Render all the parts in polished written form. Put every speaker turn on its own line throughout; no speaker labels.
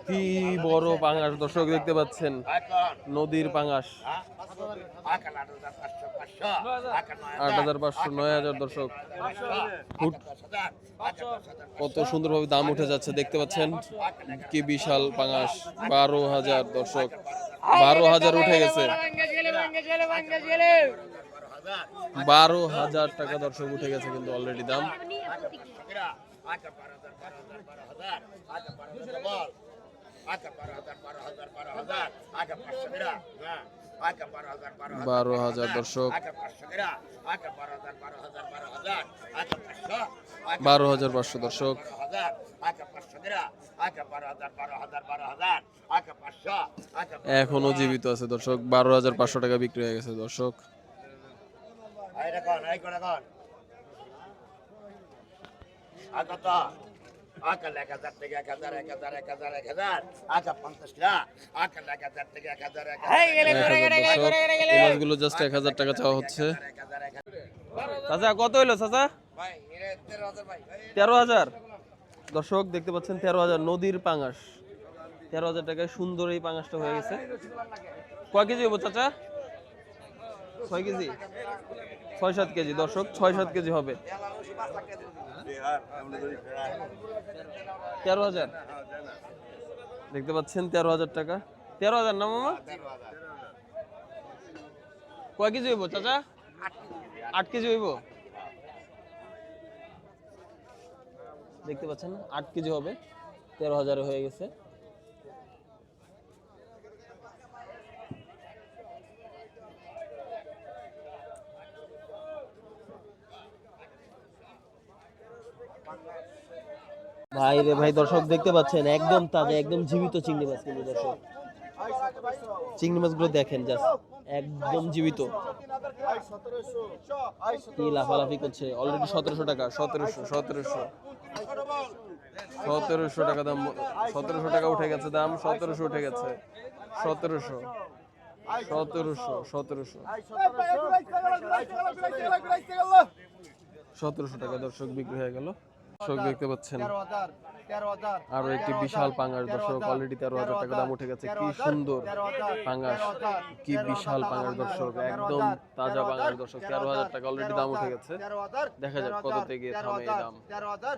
কি বড় পাঙাশ দর্শক দেখতে পাচ্ছেন, নদীর পাঙাশ। 8,500 9,000 দর্শক। কত সুন্দরভাবে দাম উঠে যাচ্ছে দেখতে পাচ্ছেন, কি বিশাল পাঙাশ। 12,000 দর্শক, 12,000 উঠে গেছে। 12,000 টাকা দর্শক উঠে গেছে কিন্তু অলরেডি দাম। 12,000 দর্শক, 12,500 দর্শক। এখনো জীবিত আছে দর্শক, 12,500 টাকা বিক্রি হয়ে গেছে দর্শক। মাছগুলো জাস্ট 1,000 টাকা চাওয়া হচ্ছে। চাচা কত হইলো চাচা? 13,000 দর্শক দেখতে পাচ্ছেন, 13,000 নদীর পাঙাশ। 13,000 টাকায় সুন্দর এই পাঙাশটা হয়ে গেছে। কয় কেজি হবো চাচা? 6 কেজি, 6-7 কেজি দর্শক, 6-7 কেজি হবে। 13,000 দেখতে পাচ্ছেন, 13,000 টাকা। 13,000 না মামা? কয় কেজি হইব চাচা? 8 কেজি হইব। দেখতে পাচ্ছেন 8 কেজি হবে, 13,000 হয়ে গেছে। ভাই রে ভাই দর্শক দেখতে পাচ্ছেন, একদম তাজা, একদম জীবিত চিংড়ি মাছ কিন্তু দর্শক। চিংড়ি মাছগুলো দেখেন জাস্ট, একদম জীবিত। কি লাফালাফি করছে, অলরেডি 1,700 টাকা। 1,700 টাকা দাম, 1,700 টাকা উঠে গেছে দাম। 1,700 উঠে গেছে, 1,700 টাকা দর্শক বিক্রি হয়ে গেল। দর্শক দেখতে পাচ্ছেন আরো একটি বিশাল পাঙাশ দর্শক, অলরেডি 13,000 টাকা দাম উঠে গেছে। কি সুন্দর পাঙাশ, কি বিশাল পাঙাশ দর্শক, একদম তাজা পাঙাশ দর্শক। 13,000 টাকা অলরেডি দাম উঠে গেছে। দেখা যাক কততে গিয়ে থামে এই দাম। 13,000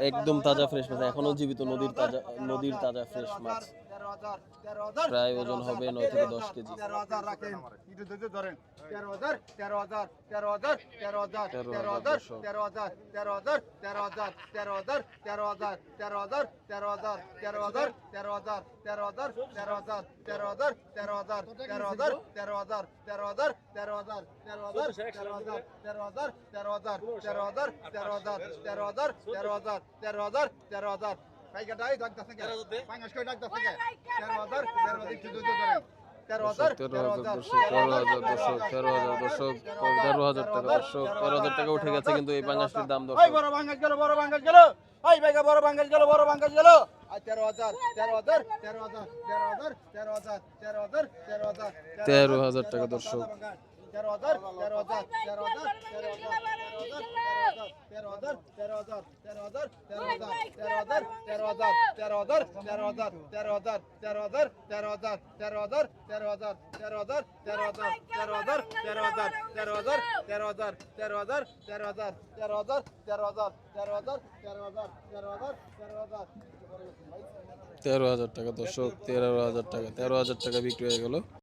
একদম তাজা ফ্রেশ মাছ, এখনো জীবিত, নদীর তাজা ফ্রেশ মাছ। প্রায় ওজন হবে 9 থেকে 10 কেজি। 13,000 টাকা উঠে গেছে কিন্তু এই পাঙাশটির দাম দর্শক। বড় পাঙাশ গেল, বড় পাঙাশ গেল, ভাই ভাইগা বড় পাঙাশ গেল, বড় পাঙাশ গেল। 13,000 টাকা দর্শক। 13,000 টাকা দর্শক, 13,000 টাকা, 13,000 টাকা বিক্রি হয়ে গেল।